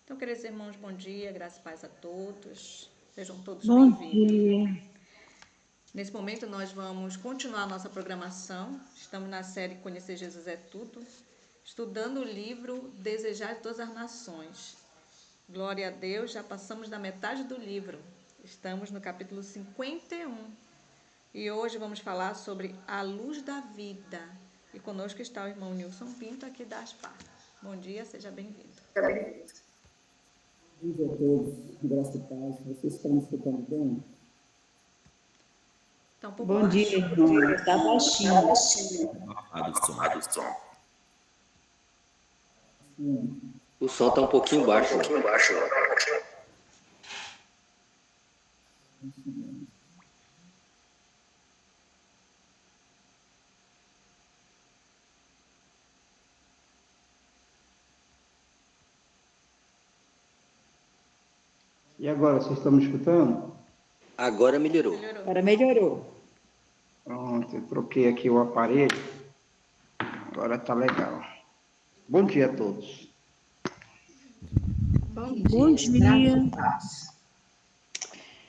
Então, queridos irmãos, bom dia, graça e paz a todos. Sejam todos Bom bem-vindos. dia. Nesse momento, nós vamos continuar a nossa programação. Estamos na série Conhecer Jesus é Tudo, estudando o livro Desejar de Todas as Nações. Glória a Deus, já passamos da metade do livro. Estamos no capítulo 51. E hoje vamos falar sobre a luz da vida. E conosco está o irmão Nilson Pinto, aqui da Aspar. Bom dia, seja bem-vindo. Bom dia a todos, graça e paz. Vocês estão me escutando bem? Está um pouco Bom baixo. dia, irmão. Está baixinho. Abafado o som. Sim. O som está um pouquinho baixo. E agora, vocês estão me escutando? Agora melhorou. Agora melhorou. Pronto, eu troquei aqui o aparelho. Agora tá legal. Bom dia a todos. Bom dia.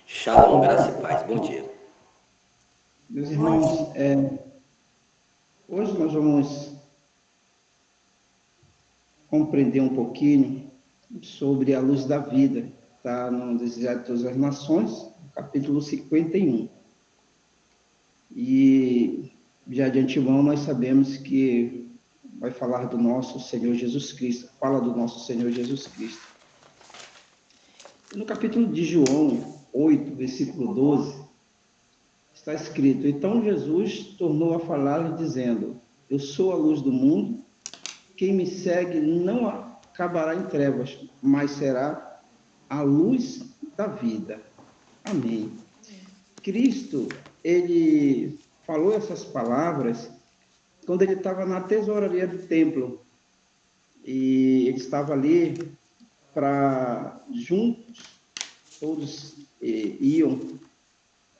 Shalom, graça e paz. Bom dia. Meus irmãos, hoje nós vamos compreender um pouquinho sobre a luz da vida. Está no Desejar de Todas as Nações, capítulo 51. E já de antemão nós sabemos que vai falar do nosso Senhor Jesus Cristo, fala do nosso Senhor Jesus Cristo. No capítulo de João 8, versículo 12, está escrito: Então Jesus tornou a falar, dizendo: Eu sou a luz do mundo, quem me segue não acabará em trevas, mas será a luz da vida. Amém. Cristo, ele falou essas palavras quando ele estava na tesouraria do templo. E ele estava ali para juntos, todos iam,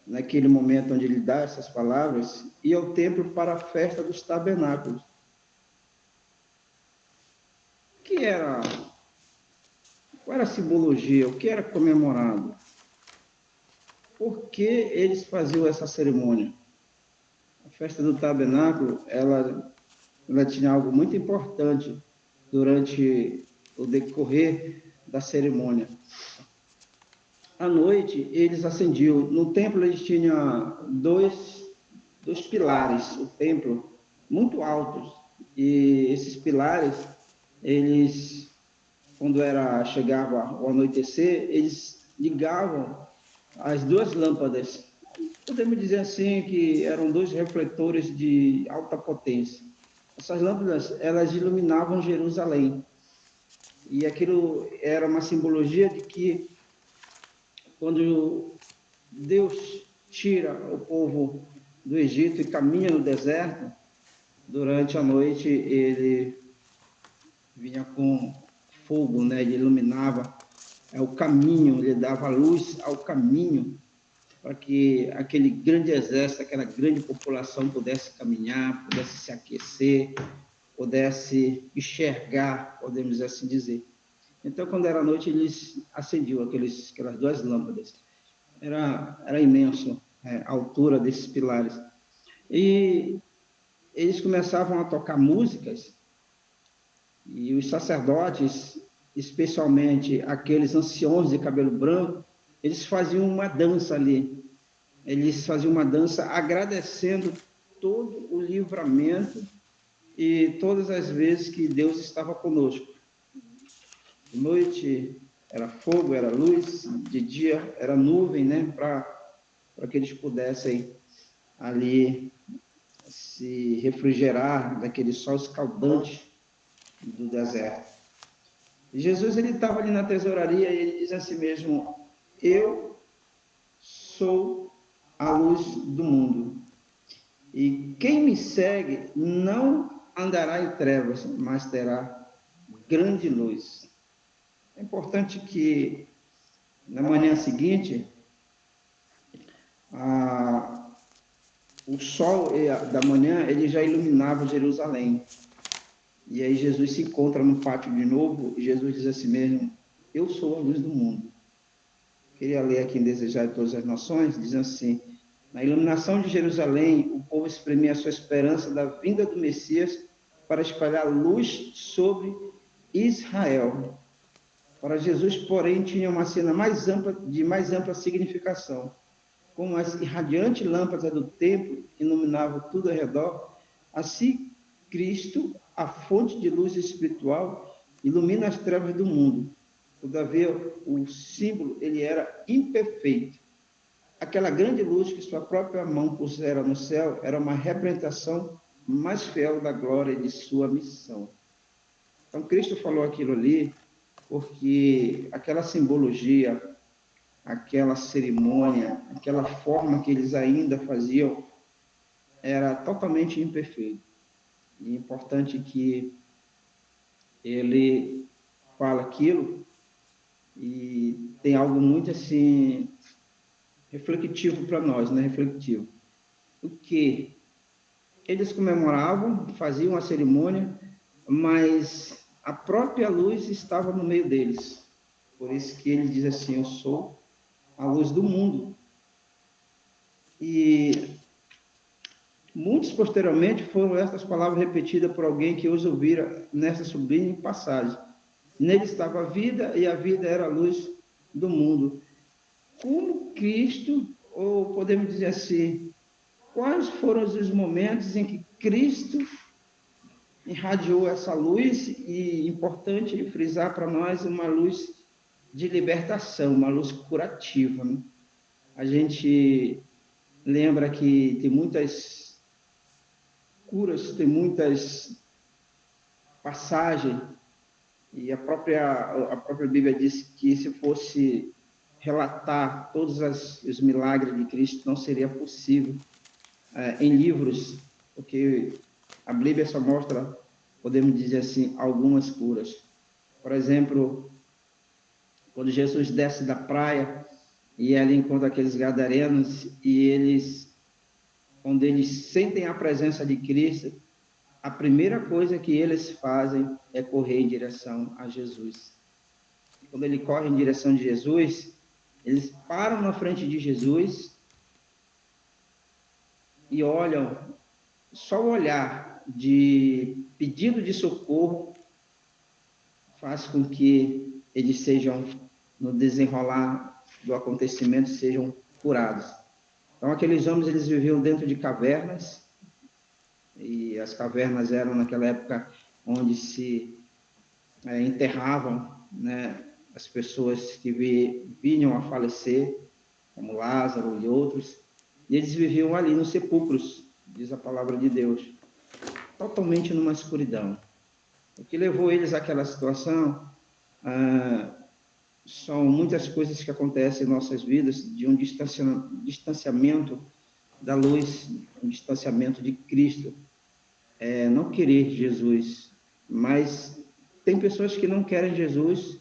naquele momento onde ele dá essas palavras, ia ao templo para a festa dos tabernáculos. Qual era a simbologia? O que era comemorado? Por que eles faziam essa cerimônia? A festa do tabernáculo, ela tinha algo muito importante durante o decorrer da cerimônia. À noite, eles acendiam. No templo, eles tinham dois pilares, o templo, muito altos. E esses pilares, eles, quando chegava o anoitecer, eles ligavam as duas lâmpadas. Podemos dizer assim que eram dois refletores de alta potência. Essas lâmpadas, elas iluminavam Jerusalém. E aquilo era uma simbologia de que quando Deus tira o povo do Egito e caminha no deserto, durante a noite ele vinha com fogo, né? Ele iluminava o caminho, ele dava luz ao caminho para que aquele grande exército, aquela grande população pudesse caminhar, pudesse se aquecer, pudesse enxergar, podemos assim dizer. Então, quando era noite, eles acendiam aquelas duas lâmpadas. Era imenso a altura desses pilares. E eles começavam a tocar músicas, e os sacerdotes, especialmente aqueles anciões de cabelo branco, eles faziam uma dança ali. Eles faziam uma dança agradecendo todo o livramento e todas as vezes que Deus estava conosco. De noite era fogo, era luz, de dia era nuvem, né, para que eles pudessem ali se refrigerar daquele sol escaldante do deserto. E Jesus, ele estava ali na tesouraria e ele diz a si mesmo: Eu sou a luz do mundo. E quem me segue não andará em trevas, mas terá grande luz. É importante que na manhã seguinte, o sol da manhã ele já iluminava Jerusalém. E aí Jesus se encontra no pátio de novo e Jesus diz a si mesmo: eu sou a luz do mundo. Queria ler aqui em Desejar de Todas as Nações, diz assim: na iluminação de Jerusalém, o povo exprimia a sua esperança da vinda do Messias para espalhar luz sobre Israel. Para Jesus, porém, tinha uma cena de mais ampla significação. Como as irradiantes lâmpadas do templo iluminavam tudo ao redor, assim Cristo, a fonte de luz espiritual, ilumina as trevas do mundo. Todavia, o símbolo ele era imperfeito. Aquela grande luz que sua própria mão pusera no céu era uma representação mais fiel da glória de sua missão. Então, Cristo falou aquilo ali porque aquela simbologia, aquela cerimônia, aquela forma que eles ainda faziam, era totalmente imperfeito. E é importante que ele fala aquilo e tem algo muito assim refletivo para nós, né? Refletivo. O que eles comemoravam, faziam a cerimônia, mas a própria luz estava no meio deles. Por isso que ele diz assim: eu sou a luz do mundo. E muitos posteriormente foram estas palavras repetidas por alguém que os ouvira nessa sublime passagem. Nele estava a vida, e a vida era a luz do mundo. Como Cristo, ou podemos dizer assim, quais foram os momentos em que Cristo irradiou essa luz? E importante frisar para nós, uma luz de libertação, uma luz curativa, né? A gente lembra que tem muitas curas, tem muitas passagens, e a própria Bíblia diz que se fosse relatar todos os milagres de Cristo, não seria possível em livros, porque a Bíblia só mostra, podemos dizer assim, algumas curas. Por exemplo, quando Jesus desce da praia e ele encontra aqueles gadarenos e eles, quando eles sentem a presença de Cristo, a primeira coisa que eles fazem é correr em direção a Jesus. Quando ele corre em direção de Jesus, eles param na frente de Jesus e olham, só o olhar de pedido de socorro faz com que eles sejam, no desenrolar do acontecimento, sejam curados. Então, aqueles homens, eles viviam dentro de cavernas, e as cavernas eram, naquela época, onde se enterravam, né, as pessoas que vinham a falecer, como Lázaro e outros, e eles viviam ali nos sepulcros, diz a palavra de Deus, totalmente numa escuridão. O que levou eles àquela situação são muitas coisas que acontecem em nossas vidas, de um distanciamento da luz, um distanciamento de Cristo, não querer Jesus, mas tem pessoas que não querem Jesus,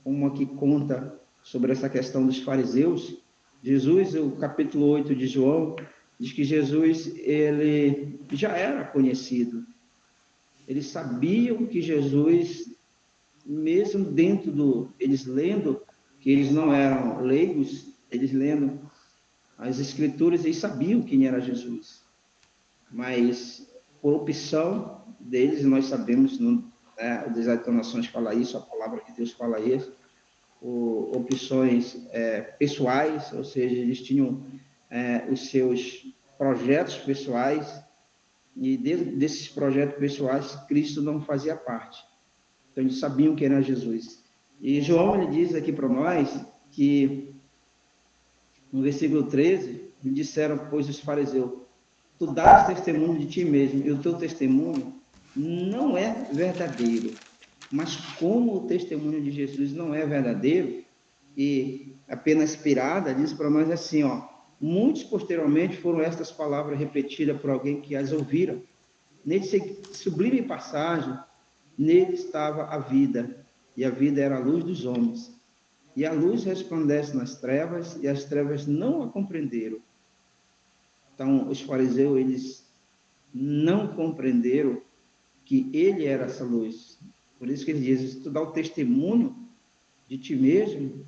como aqui conta sobre essa questão dos fariseus. Jesus, o capítulo 8 de João, diz que Jesus, ele já era conhecido. Eles sabiam que Jesus, mesmo eles lendo, que eles não eram leigos, eles lendo as Escrituras, eles sabiam quem era Jesus. Mas, por opção deles, nós sabemos, o Desejar de Todas as Nações fala isso, a palavra de Deus fala isso, opções pessoais, ou seja, eles tinham os seus projetos pessoais, e desses projetos pessoais, Cristo não fazia parte. Então, eles sabiam quem era Jesus. E João, ele diz aqui para nós que, no versículo 13, me disseram, pois, os fariseus: tu dás testemunho de ti mesmo, e o teu testemunho não é verdadeiro. Mas como o testemunho de Jesus não é verdadeiro, e apenas inspirada, diz para nós assim, muitos posteriormente foram estas palavras repetidas por alguém que as ouviram. Nesse sublime passagem, nele estava a vida, e a vida era a luz dos homens. E a luz resplandece nas trevas, e as trevas não a compreenderam. Então, os fariseus, eles não compreenderam que ele era essa luz. Por isso que ele diz, se tu dá o testemunho de ti mesmo,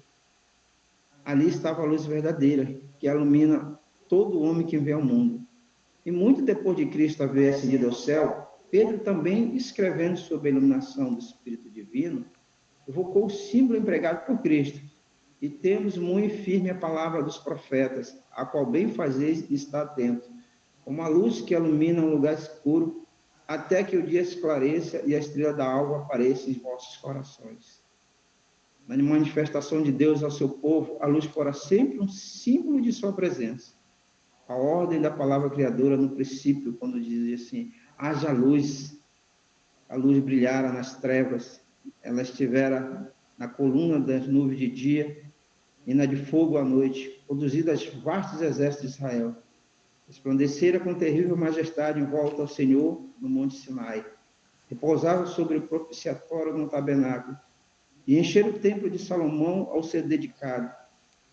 ali estava a luz verdadeira, que ilumina todo homem que vem ao mundo. E muito depois de Cristo haver ascendido ao céu, Pedro também, escrevendo sobre a iluminação do Espírito Divino, evocou o símbolo empregado por Cristo. E temos muito firme a palavra dos profetas, a qual bem fazeis estar atento, como a luz que ilumina um lugar escuro, até que o dia esclareça e a estrela da alva apareça em vossos corações. Na manifestação de Deus ao seu povo, a luz fora sempre um símbolo de sua presença. A ordem da palavra criadora no princípio, quando dizia assim, haja luz, a luz brilhara nas trevas, ela estivera na coluna das nuvens de dia e na de fogo à noite, conduzida aos vastos exércitos de Israel. Resplandecera com terrível majestade em volta ao Senhor no monte Sinai. Repousava sobre o propiciatório no tabernáculo e encher o templo de Salomão ao ser dedicado.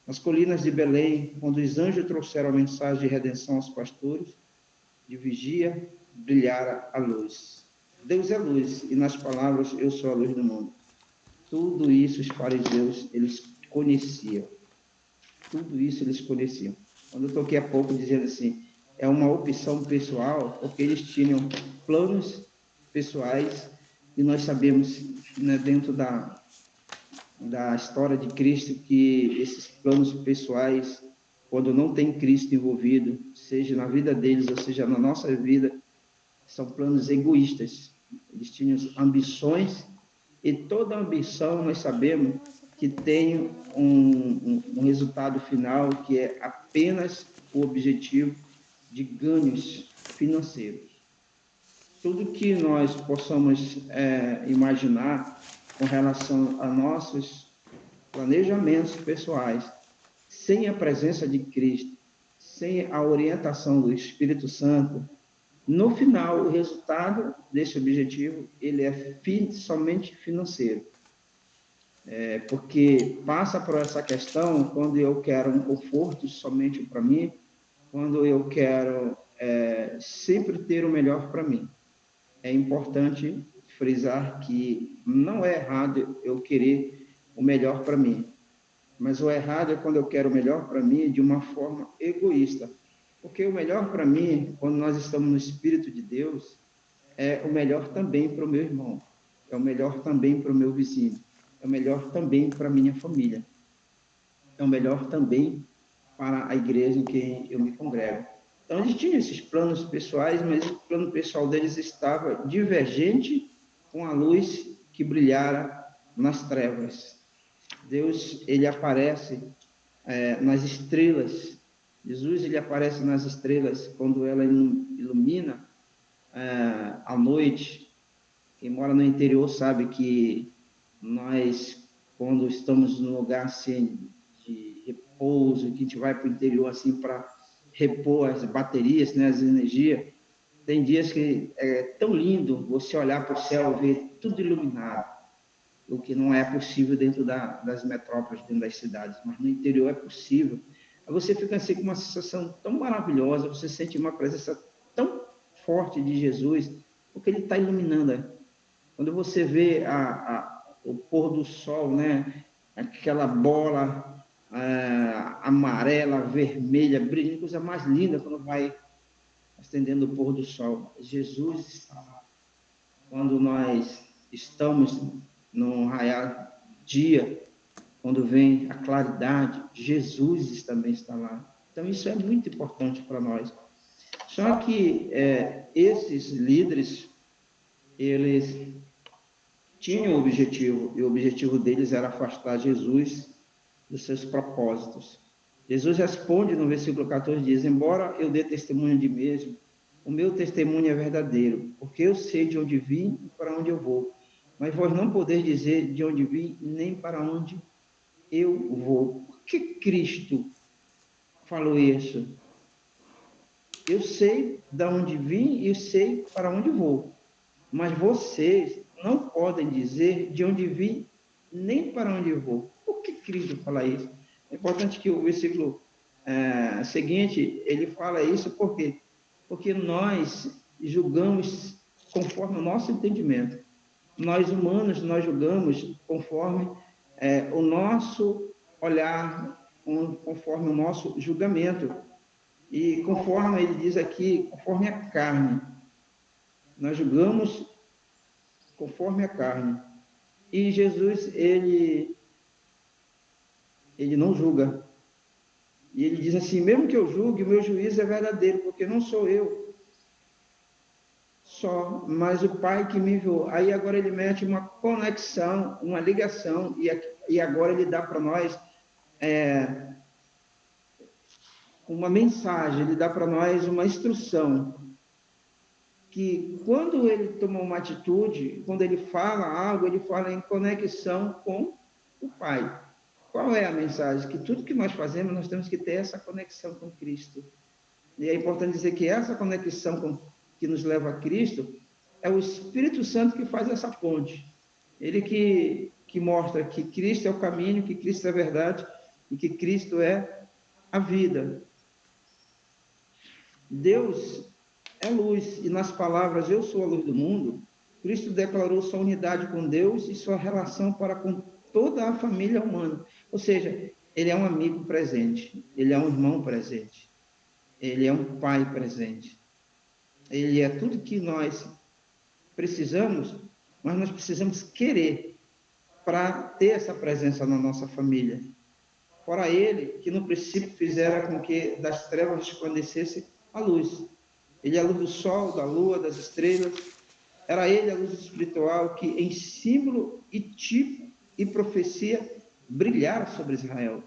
Nas colinas de Belém, quando os anjos trouxeram a mensagem de redenção aos pastores, de vigia, brilhara a luz. Deus é luz, e nas palavras, eu sou a luz do mundo. Tudo isso os fariseus, eles conheciam. Tudo isso eles conheciam. Quando eu toquei há pouco dizendo assim, é uma opção pessoal, porque eles tinham planos pessoais, e nós sabemos, né, dentro da história de Cristo, que esses planos pessoais, quando não tem Cristo envolvido, seja na vida deles, ou seja na nossa vida, são planos egoístas. Eles tinham ambições, e toda ambição, nós sabemos, que tem um resultado final, que é apenas o objetivo de ganhos financeiros. Tudo que nós possamos imaginar com relação a nossos planejamentos pessoais, sem a presença de Cristo, sem a orientação do Espírito Santo, no final, o resultado desse objetivo, ele é somente financeiro. Porque passa por essa questão quando eu quero um conforto somente para mim, quando eu quero sempre ter o melhor para mim. É importante frisar que não é errado eu querer o melhor para mim, mas o errado é quando eu quero o melhor para mim de uma forma egoísta. Porque o melhor para mim, quando nós estamos no Espírito de Deus, é o melhor também para o meu irmão, é o melhor também para o meu vizinho, é o melhor também para a minha família, é o melhor também para a igreja em que eu me congrego. Então, eles tinham esses planos pessoais, mas o plano pessoal deles estava divergente com a luz que brilhara nas trevas. Deus, ele aparece nas estrelas. Jesus, ele aparece nas estrelas quando ela ilumina à noite. Quem mora no interior sabe que nós, quando estamos num lugar assim de repouso, que a gente vai para o interior assim para repor as baterias, né, as energias, tem dias que é tão lindo você olhar para o céu e ver tudo iluminado, o que não é possível dentro das metrópoles, dentro das cidades, mas no interior é possível. Aí você fica assim com uma sensação tão maravilhosa, você sente uma presença tão forte de Jesus, porque ele está iluminando. Quando você vê o pôr do sol, né, aquela bola amarela, vermelha, brilhante, coisa mais linda quando vai acendendo o pôr do sol. Jesus está lá. Quando nós estamos no raiar dia, quando vem a claridade, Jesus também está lá. Então, isso é muito importante para nós. Só que esses líderes, eles tinham um objetivo, e o objetivo deles era afastar Jesus dos seus propósitos. Jesus responde no versículo 14, diz, embora eu dê testemunho de mim mesmo, o meu testemunho é verdadeiro, porque eu sei de onde vim e para onde eu vou. Mas vós não podeis dizer de onde vim, nem para onde eu vou. Por que Cristo falou isso? Eu sei de onde vim e eu sei para onde vou. Mas vocês não podem dizer de onde vim, nem para onde eu vou. Por que Cristo fala isso? É importante que o versículo seguinte, ele fala isso por quê? Porque nós julgamos conforme o nosso entendimento. Nós humanos, nós julgamos conforme o nosso olhar conforme o nosso julgamento. E conforme ele diz aqui, conforme a carne. Nós julgamos conforme a carne. E Jesus, ele não julga. E ele diz assim, mesmo que eu julgue, o meu juízo é verdadeiro, porque não sou eu só, mas o Pai que me enviou. Aí agora ele mete uma conexão, uma ligação, e agora ele dá para nós uma mensagem, ele dá para nós uma instrução, que quando ele toma uma atitude, quando ele fala algo, ele fala em conexão com o Pai. Qual é a mensagem? Que tudo que nós fazemos, nós temos que ter essa conexão com Cristo. E é importante dizer que essa conexão que nos leva a Cristo é o Espírito Santo que faz essa ponte. Ele que mostra que Cristo é o caminho, que Cristo é a verdade e que Cristo é a vida. Deus é luz, e nas palavras eu sou a luz do mundo, Cristo declarou sua unidade com Deus e sua relação para com toda a família humana. Ou seja, ele é um amigo presente, ele é um irmão presente, ele é um pai presente. Ele é tudo que nós precisamos, mas nós precisamos querer para ter essa presença na nossa família. Fora ele, que no princípio fizera com que das trevas resplandecesse a luz. Ele é a luz do sol, da lua, das estrelas. Era ele a luz espiritual que, em símbolo e tipo e profecia, brilhara sobre Israel.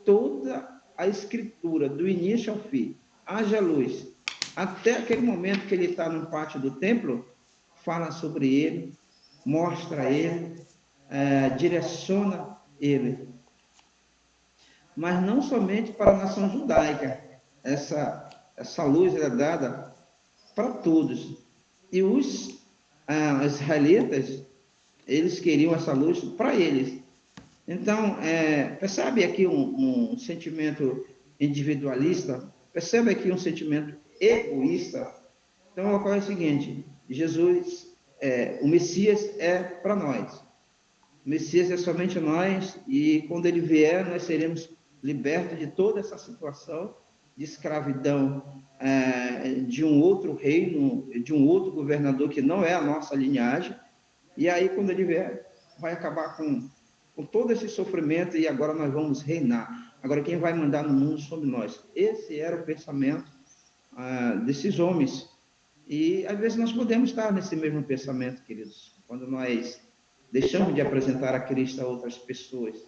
Toda a escritura, do início ao fim, haja luz, até aquele momento que ele está no pátio do templo, fala sobre ele, mostra ele, direciona ele. Mas não somente para a nação judaica. Essa luz é dada para todos. E os israelitas, eles queriam essa luz para eles. Então, percebe aqui um sentimento individualista, percebe aqui um sentimento egoísta. Então, ocorre o seguinte, Jesus, o Messias é para nós. O Messias é somente nós, e quando ele vier, nós seremos libertos de toda essa situação de escravidão, de um outro reino, de um outro governador que não é a nossa linhagem. E aí, quando ele vier, vai acabar com todo esse sofrimento, e agora nós vamos reinar. Agora, quem vai mandar no mundo somos nós. Esse era o pensamento desses homens. E, às vezes, nós podemos estar nesse mesmo pensamento, queridos, quando nós deixamos de apresentar a Cristo a outras pessoas,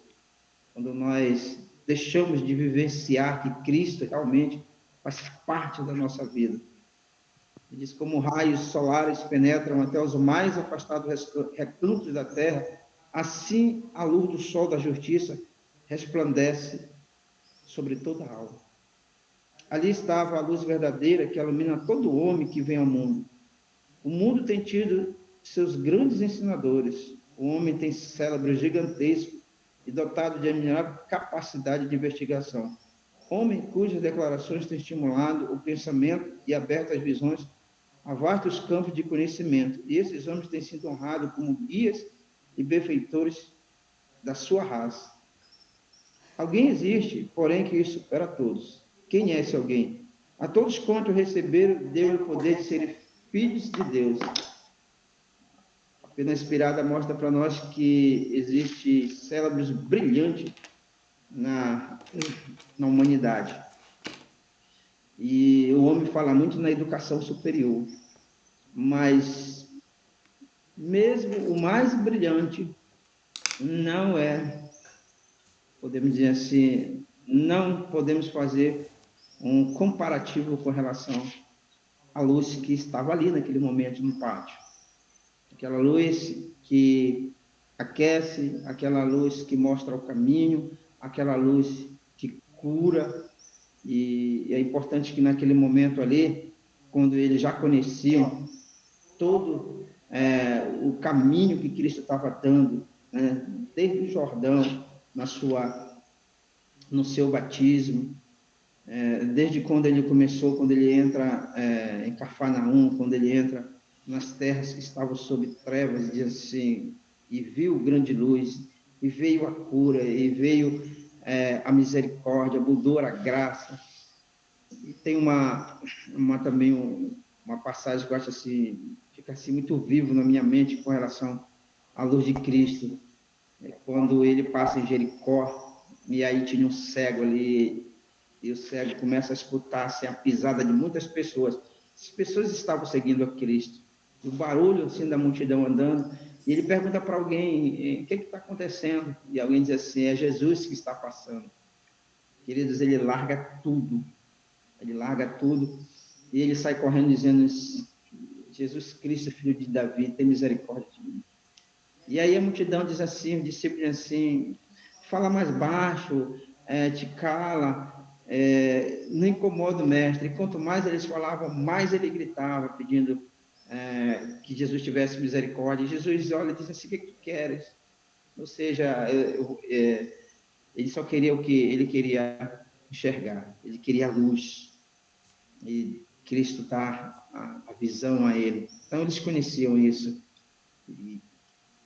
quando nós deixamos de vivenciar que Cristo realmente faz parte da nossa vida. Ele diz, como raios solares penetram até os mais afastados recantos da terra, assim a luz do sol da justiça resplandece sobre toda a alma. Ali estava a luz verdadeira que ilumina todo homem que vem ao mundo. O mundo tem tido seus grandes ensinadores. O homem tem cérebro gigantesco e dotado de admirável capacidade de investigação. Homem cujas declarações têm estimulado o pensamento e aberto as visões a vastos campos de conhecimento. E esses homens têm sido honrados como guias e benfeitores da sua raça. Alguém existe, porém, que supera a todos. Quem é esse alguém? A todos quanto receberam, deu o poder de serem filhos de Deus. A Pena Inspirada mostra para nós que existe cérebros brilhantes na humanidade. E o homem fala muito na educação superior, mas mesmo o mais brilhante não podemos dizer assim, não podemos fazer um comparativo com relação à luz que estava ali naquele momento no pátio. Aquela luz que aquece, aquela luz que mostra o caminho, aquela luz que cura. E é importante que naquele momento ali, quando eles já conheciam todo o caminho que Cristo estava dando, né, desde o Jordão, no seu batismo, desde quando ele começou, quando ele entra em Cafarnaum, quando ele entra nas terras que estavam sob trevas, diz assim, e viu grande luz, e veio a cura, e veio a misericórdia, mudou a graça. E tem também uma passagem que eu acho assim, fica assim muito vivo na minha mente com relação à luz de Cristo. Quando ele passa em Jericó, e aí tinha um cego ali, e o cego começa a escutar assim, a pisada de muitas pessoas. As pessoas estavam seguindo a Cristo. O barulho assim, da multidão andando, e ele pergunta para alguém, o que está acontecendo? E alguém diz assim, é Jesus que está passando. Queridos, ele larga tudo, e ele sai correndo dizendo, Jesus Cristo, filho de Davi, tem misericórdia de mim. E aí a multidão diz assim, o discípulo diz assim, fala mais baixo, te cala, não incomoda o mestre. E quanto mais eles falavam, mais ele gritava, pedindo que Jesus tivesse misericórdia. E Jesus olha e diz assim, o que tu queres? Ou seja, ele só queria o que ele queria enxergar, ele queria a luz. E Cristo dá a visão a ele. Então eles conheciam isso.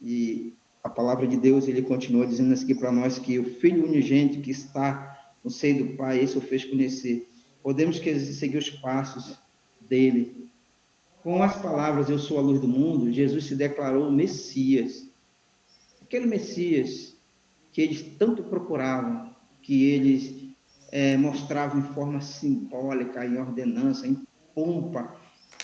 E a palavra de Deus, ele continua dizendo aqui para nós que o Filho unigênito que está no seio do Pai, esse o fez conhecer. Podemos seguir os passos dele. Com as palavras, eu sou a luz do mundo, Jesus se declarou Messias. Aquele Messias que eles tanto procuravam, que eles mostravam em forma simbólica, em ordenança, em pompa,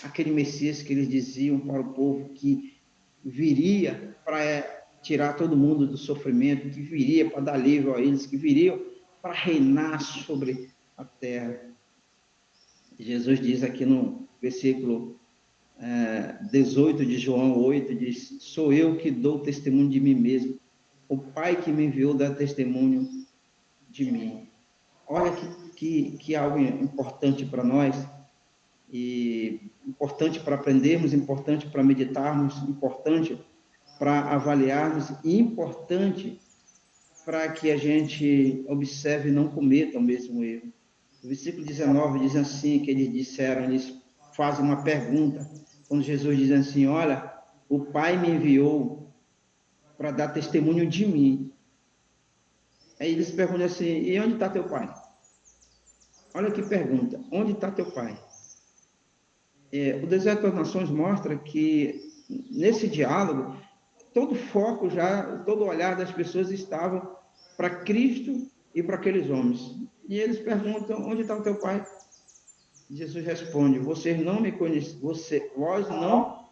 aquele Messias que eles diziam para o povo que viria para tirar todo mundo do sofrimento, que viria para dar alívio a eles, que viria para reinar sobre a terra. Jesus diz aqui no versículo 18 de João 8, diz, sou eu que dou testemunho de mim mesmo, o Pai que me enviou dá testemunho de mim. Olha que algo importante para nós, e importante para aprendermos, importante para meditarmos, importante para avaliarmos e importante para que a gente observe e não cometa o mesmo erro. O versículo 19 diz assim, que eles disseram, eles fazem uma pergunta, quando Jesus diz assim, olha, o Pai me enviou para dar testemunho de mim. Aí eles perguntam assim, e onde está teu Pai? Olha que pergunta, onde está teu Pai? O Deserto das Nações mostra que, nesse diálogo, todo o foco já, todo o olhar das pessoas estava para Cristo e para aqueles homens. E eles perguntam, onde está o teu Pai? Jesus responde, vós não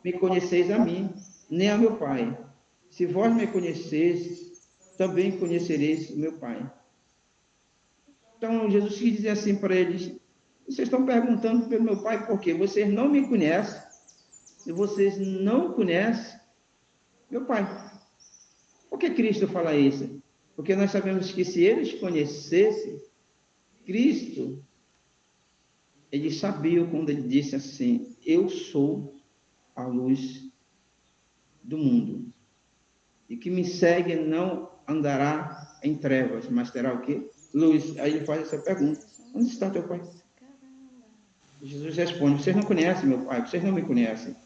me conheceis a mim, nem a meu Pai. Se vós me conheceis, também conhecereis o meu Pai. Então, Jesus quis dizer assim para eles, vocês estão perguntando pelo meu Pai por quê? Vocês não me conhecem, e vocês não conhecem meu Pai. Por que Cristo fala isso? Porque nós sabemos que se eles conhecessem Cristo, eles sabiam quando ele disse assim, eu sou a luz do mundo. E que me segue não andará em trevas, mas terá o quê? Luz. Aí ele faz essa pergunta, onde está teu Pai? Jesus responde, vocês não conhecem meu Pai, vocês não me conhecem.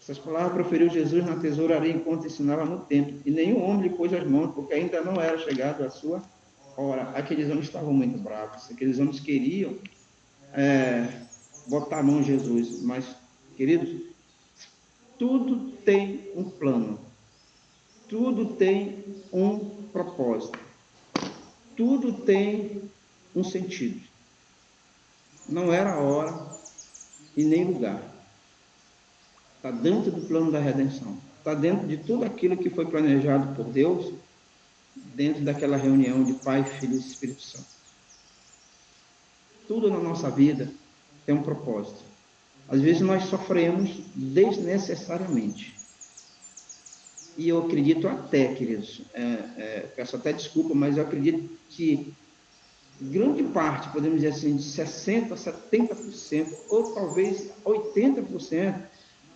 Essas palavras proferiu Jesus na tesouraria enquanto ensinava no templo, e nenhum homem lhe pôs as mãos, porque ainda não era chegado a sua hora. Aqueles homens estavam muito bravos, aqueles homens queriam botar a mão em Jesus, mas, queridos, tudo tem um plano, tudo tem um propósito, tudo tem um sentido. Não era a hora e nem lugar. Está dentro do plano da redenção. Está dentro de tudo aquilo que foi planejado por Deus, dentro daquela reunião de Pai, Filho e Espírito Santo. Tudo na nossa vida tem um propósito. Às vezes nós sofremos desnecessariamente. E eu acredito até, queridos, peço até desculpa, mas eu acredito que grande parte, podemos dizer assim, de 60%, 70%, ou talvez 80%,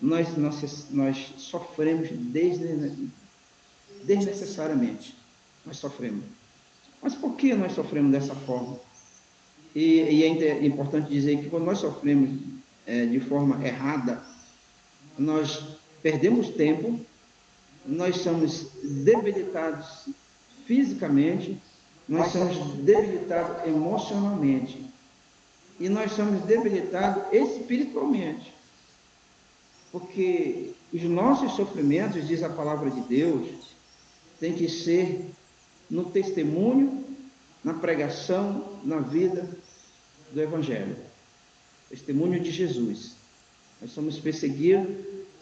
nós sofremos desnecessariamente. Nós sofremos. Mas por que nós sofremos dessa forma? E é importante dizer que quando nós sofremos de forma errada, nós perdemos tempo, nós somos debilitados fisicamente, nós somos debilitados emocionalmente e nós somos debilitados espiritualmente. Porque os nossos sofrimentos, diz a palavra de Deus, tem que ser no testemunho, na pregação, na vida do Evangelho. Testemunho de Jesus. Nós somos perseguidos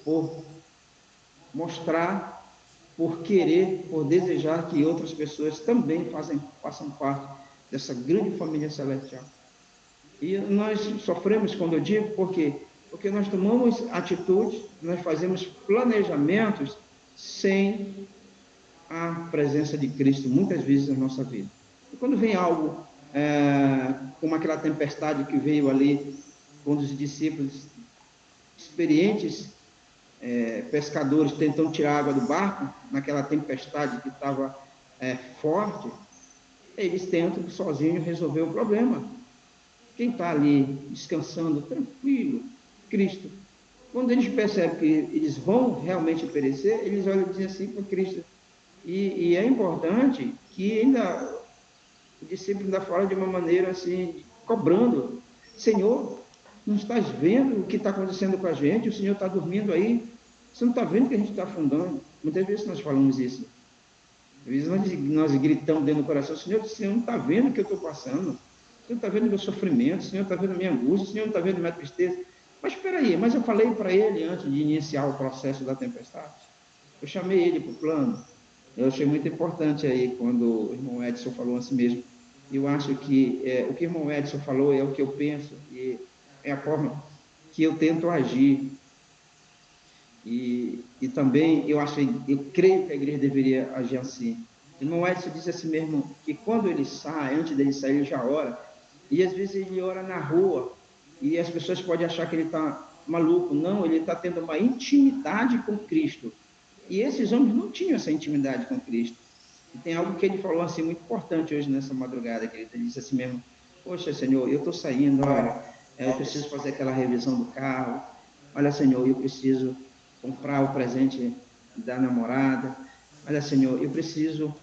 por mostrar, por querer, por desejar que outras pessoas também façam parte dessa grande família celestial. E nós sofremos, quando eu digo, por quê? Porque nós tomamos atitudes, nós fazemos planejamentos sem a presença de Cristo, muitas vezes, na nossa vida. E quando vem algo, como aquela tempestade que veio ali, quando os discípulos experientes, pescadores tentam tirar água do barco, naquela tempestade que estava forte, eles tentam sozinhos resolver o problema. Quem está ali descansando, tranquilo, Cristo. Quando eles percebem que eles vão realmente perecer, eles olham e dizem assim para Cristo. E é importante que ainda o discípulo ainda fala de uma maneira assim, cobrando. Senhor, não estás vendo o que está acontecendo com a gente? O Senhor está dormindo aí? Você não está vendo que a gente está afundando? Muitas vezes nós falamos isso. Às vezes nós gritamos dentro do coração, Senhor, não está vendo o que eu estou passando? O Senhor está vendo o meu sofrimento? O Senhor está vendo a minha angústia? O Senhor não está vendo a minha tristeza? Mas espera aí, mas eu falei para ele antes de iniciar o processo da tempestade. Eu chamei ele para o plano. Eu achei muito importante aí quando o irmão Edson falou assim mesmo. Eu acho que o que o irmão Edson falou é o que eu penso e é a forma que eu tento agir. E também eu creio que a igreja deveria agir assim. O irmão Edson disse assim mesmo, que quando ele sai, antes dele sair, ele já ora. E às vezes ele ora na rua, e as pessoas podem achar que ele está maluco. Não, ele está tendo uma intimidade com Cristo. E esses homens não tinham essa intimidade com Cristo. E tem algo que ele falou assim muito importante hoje nessa madrugada, que ele disse assim mesmo, poxa, Senhor, eu estou saindo, olha, eu preciso fazer aquela revisão do carro, olha, Senhor, eu preciso comprar o presente da namorada, olha, Senhor, eu preciso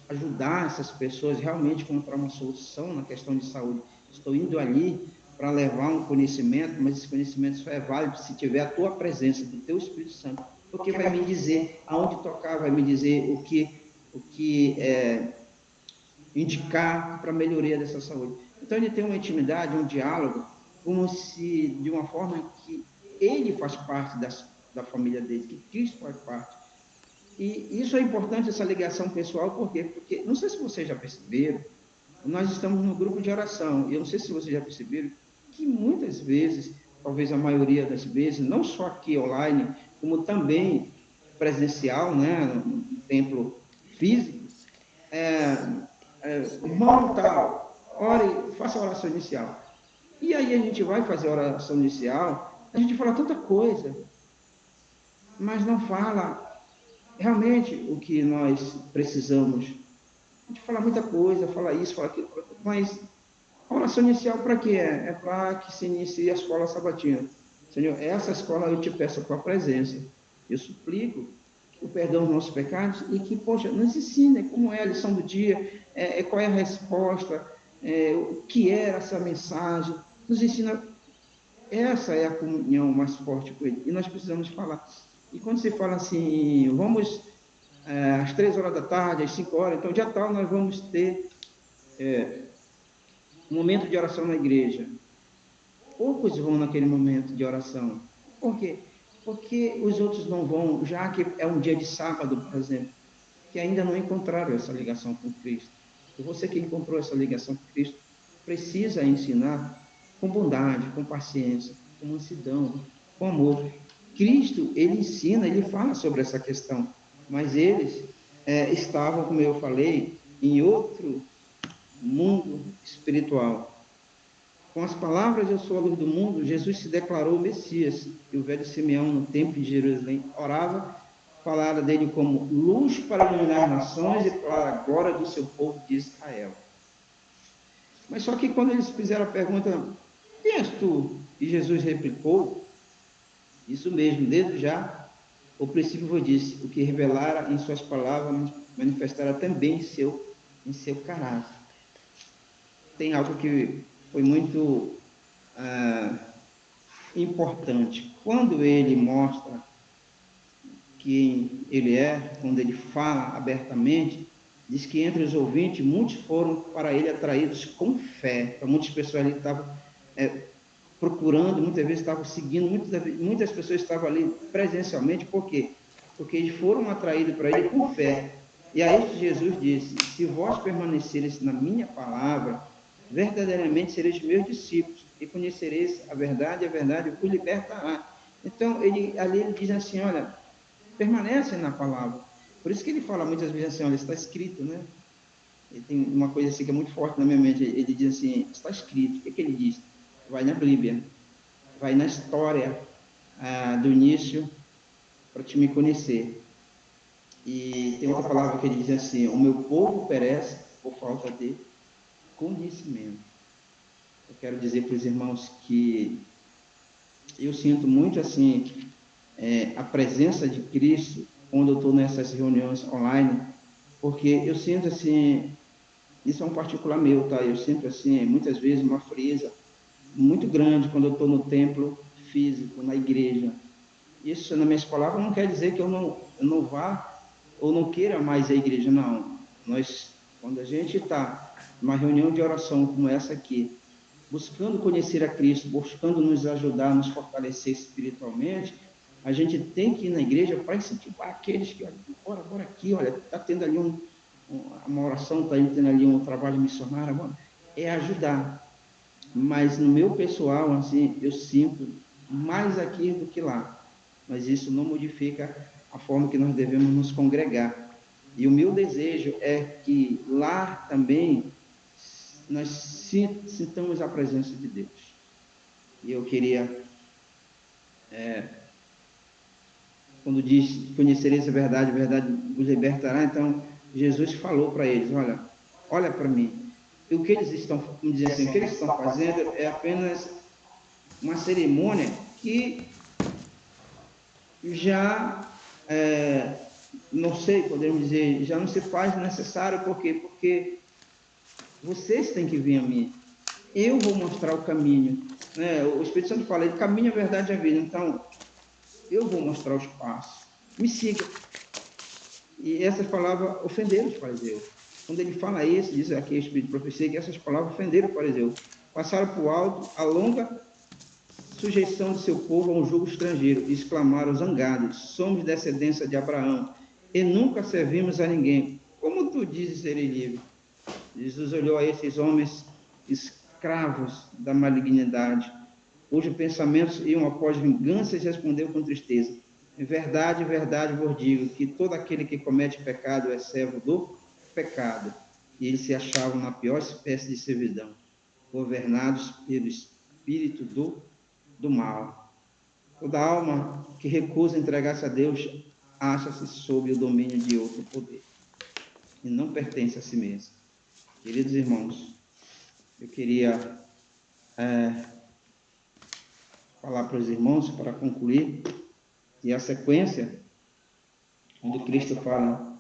ajudar essas pessoas realmente a encontrar uma solução na questão de saúde. Estou indo ali para levar um conhecimento, mas esse conhecimento só é válido se tiver a tua presença, do teu Espírito Santo, porque vai me dizer aonde tocar, vai me dizer o que indicar para a melhoria dessa saúde. Então, ele tem uma intimidade, um diálogo, como se, de uma forma que ele faz parte da família dele, que Cristo faz parte. E isso é importante, essa ligação pessoal, por quê? Porque, não sei se vocês já perceberam, nós estamos no grupo de oração, e eu não sei se vocês já perceberam, que muitas vezes, talvez a maioria das vezes, não só aqui online, como também presencial, né, no templo físico, irmão tal, ore, faça a oração inicial. E aí a gente vai fazer a oração inicial, a gente fala tanta coisa, mas não fala realmente o que nós precisamos. A gente fala muita coisa, fala isso, fala aquilo, mas a oração inicial para quê? É para que se inicie a escola sabatina. Senhor, essa escola eu te peço a tua presença. Eu suplico o perdão dos nossos pecados e que, poxa, nos ensine como é a lição do dia, qual é a resposta, o que era essa mensagem. Nos ensina. Essa é a comunhão mais forte com ele. E nós precisamos falar. E quando se fala assim, vamos às 3 horas da tarde, às 5 horas, então dia tal nós vamos ter um momento de oração na igreja. Poucos vão naquele momento de oração. Por quê? Porque os outros não vão, já que é um dia de sábado, por exemplo, que ainda não encontraram essa ligação com Cristo. E você que encontrou essa ligação com Cristo, precisa ensinar com bondade, com paciência, com mansidão, com amor. Cristo, ele ensina, ele fala sobre essa questão, mas eles estavam, como eu falei, em outro mundo espiritual. Com as palavras, eu sou a luz do mundo, Jesus se declarou o Messias, e o velho Simeão, no templo de Jerusalém, orava, falava dele como luz para iluminar nações e para a glória do seu povo de Israel. Mas só que quando eles fizeram a pergunta, quem és tu? E Jesus replicou, isso mesmo, desde já, o princípio vos disse, o que revelara em suas palavras manifestará também em seu caráter. Tem algo que foi muito importante. Quando ele mostra quem ele é, quando ele fala abertamente, diz que entre os ouvintes, muitos foram para ele atraídos com fé. Então, muitas pessoas ali estavam procurando, muitas vezes estavam seguindo, muitas pessoas estavam ali presencialmente, por quê? Porque eles foram atraídos para ele com fé. E aí Jesus disse: se vós permanecereis na minha palavra, verdadeiramente sereis meus discípulos, e conhecereis a verdade vos libertará. Então, ali ele diz assim, olha, permanece na palavra. Por isso que ele fala muitas vezes assim, olha, está escrito, né? Ele tem uma coisa assim que é muito forte na minha mente. Ele diz assim, está escrito. O que ele diz? Vai na Bíblia, vai na história do início para te me conhecer. E tem outra palavra que ele diz assim, o meu povo perece por falta de conhecimento. Eu quero dizer para os irmãos que eu sinto muito assim a presença de Cristo quando eu estou nessas reuniões online, porque eu sinto assim, isso é um particular meu, tá? Eu sinto assim, muitas vezes uma frieza muito grande quando eu estou no templo físico, na igreja. Isso, nas minhas palavras, não quer dizer que eu não vá ou não queira mais a igreja, não. Quando a gente está numa reunião de oração como essa aqui, buscando conhecer a Cristo, buscando nos ajudar, nos fortalecer espiritualmente, a gente tem que ir na igreja para incentivar aqueles que, olha, bora aqui, olha, está tendo ali uma oração, está tendo ali um trabalho missionário, agora, é ajudar. Mas no meu pessoal, assim, eu sinto mais aqui do que lá. Mas isso não modifica a forma que nós devemos nos congregar. E o meu desejo é que lá também nós sintamos a presença de Deus. E eu queria, quando diz, conhecereis a verdade vos libertará, então Jesus falou para eles, olha para mim. E o que eles estão, vamos dizer assim, o que eles estão fazendo é apenas uma cerimônia que já, não sei, podemos dizer, já não se faz necessário, por quê? Porque vocês têm que vir a mim. Eu vou mostrar o caminho. Né? O Espírito Santo fala, ele caminha a verdade e a vida. Então, eu vou mostrar os passos. Me siga. E essas palavras ofenderam os fariseus. Quando ele fala isso, diz aqui o Espírito de Profecia, que essas palavras ofenderam os fariseus. Passaram por alto a longa sujeição de seu povo a um jugo estrangeiro, e exclamaram zangados, somos descendência de Abraão, e nunca servimos a ninguém. Como tu dizes serem livre? Jesus olhou a esses homens escravos da malignidade, cujos pensamentos iam após vingança, e respondeu com tristeza, em verdade, verdade vos digo, que todo aquele que comete pecado é servo do pecado. E eles se achavam na pior espécie de servidão, governados pelo espírito do mal. Toda alma que recusa entregar-se a Deus acha-se sob o domínio de outro poder e não pertence a si mesmo. Queridos irmãos, eu queria falar para os irmãos, para concluir, e a sequência, onde Cristo fala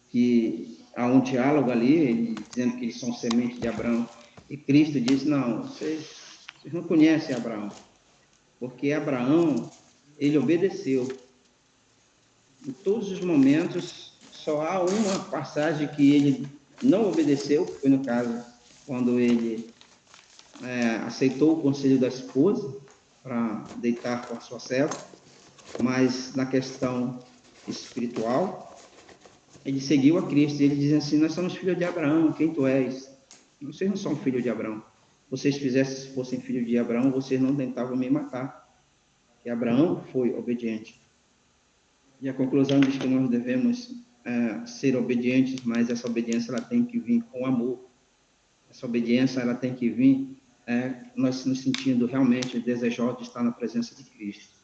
que há um diálogo ali, dizendo que eles são semente de Abraão, e Cristo diz, não, vocês não conhecem Abraão, porque Abraão, ele obedeceu. Em todos os momentos, só há uma passagem que ele não obedeceu, que foi no caso quando ele aceitou o conselho da esposa para deitar com a sua serva, mas na questão espiritual, ele seguiu a Cristo, e ele diz assim, nós somos filhos de Abraão, quem tu és? Vocês não são filhos de Abraão. Vocês se fossem filhos de Abraão, vocês não tentavam me matar. Que Abraão foi obediente. E a conclusão diz que nós devemos ser obedientes, mas essa obediência ela tem que vir com amor. Essa obediência ela tem que vir nós nos sentindo realmente desejosos de estar na presença de Cristo.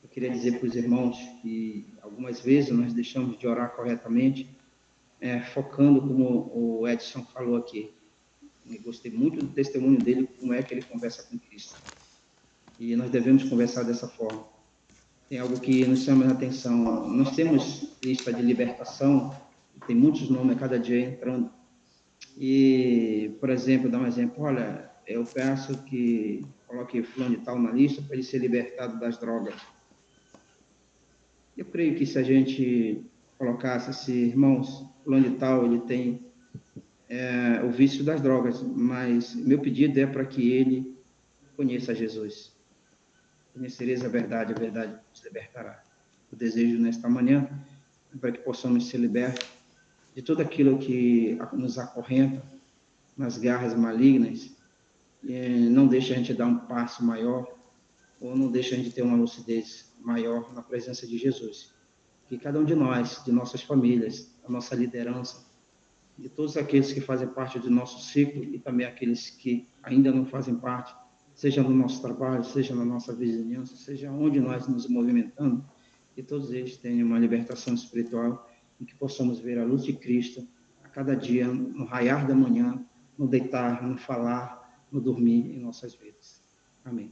Eu queria dizer para os irmãos que algumas vezes nós deixamos de orar corretamente, focando, como o Edson falou aqui. Eu gostei muito do testemunho dele, como é que ele conversa com Cristo. E nós devemos conversar dessa forma. Tem algo que nos chama a atenção. Nós temos lista de libertação, tem muitos nomes a cada dia entrando. E, por exemplo, dar um exemplo, olha, eu peço que coloque fulano de tal na lista para ele ser libertado das drogas. Eu creio que se a gente colocasse assim, irmãos, fulano de tal, ele tem o vício das drogas, mas meu pedido é para que ele conheça Jesus. Conhecereis a verdade nos libertará. O desejo nesta manhã é para que possamos ser libertos de tudo aquilo que nos acorrenta nas garras malignas, não deixa a gente dar um passo maior, ou não deixa a gente ter uma lucidez maior na presença de Jesus. Que cada um de nós, de nossas famílias, da nossa liderança, de todos aqueles que fazem parte do nosso ciclo e também aqueles que ainda não fazem parte, seja no nosso trabalho, seja na nossa vizinhança, seja onde nós nos movimentamos, que todos eles tenham uma libertação espiritual e que possamos ver a luz de Cristo a cada dia, no raiar da manhã, no deitar, no falar, no dormir em nossas vidas. Amém.